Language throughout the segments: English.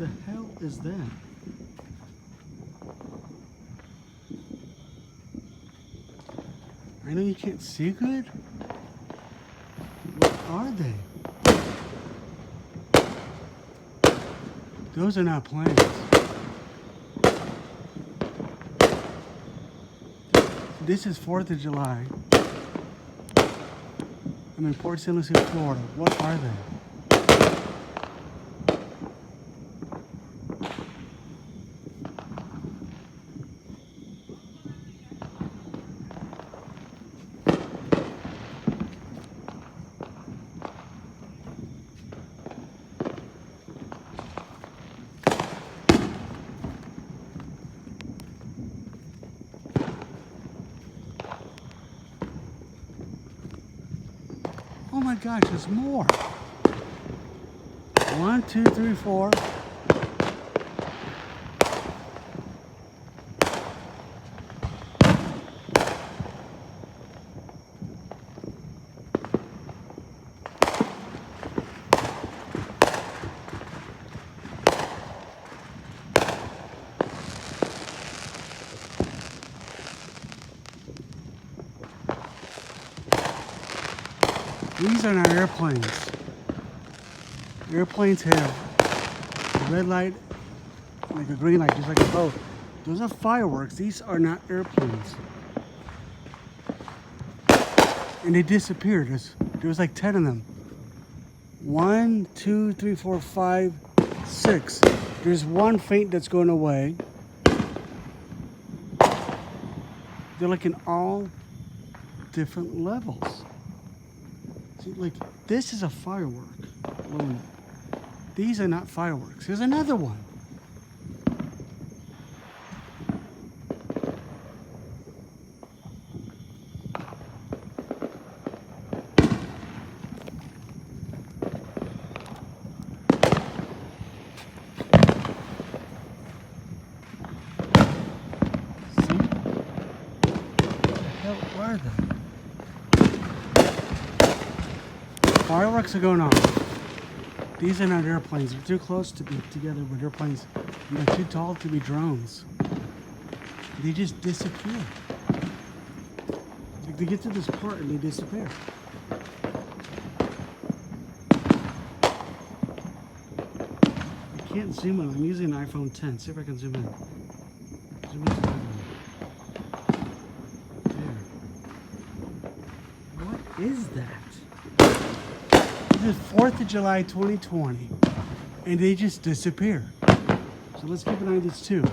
The hell is that? I know you can't see good. What are they? Those are not planes. This is 4th of July. I'm in Port St. Lucie, Florida. What are they? Oh my gosh, there's more. 1, 2, 3, 4. These are not airplanes. Airplanes have a red light, like a green light, just like a boat. Those are fireworks. These are not airplanes. And they disappeared. There was like 10 of them. 1, 2, 3, 4, 5, 6. There's one faint that's going away. They're like in all different levels. See, like, this is a firework. These are not fireworks. Here's another one. See? What the hell are they? Fireworks are going off. These are not airplanes. They're too close to be together with airplanes. And they're too tall to be drones. They just disappear. Like they get to this part and they disappear. I can't zoom in. I'm using an iPhone 10. See if I can zoom in. Zoom in. There. What is that? This is 4th of July 2020, and they just disappear. So let's keep an eye on these two.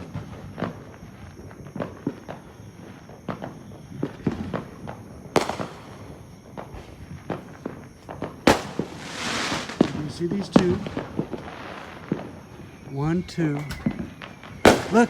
You see these two? 1, 2. Look!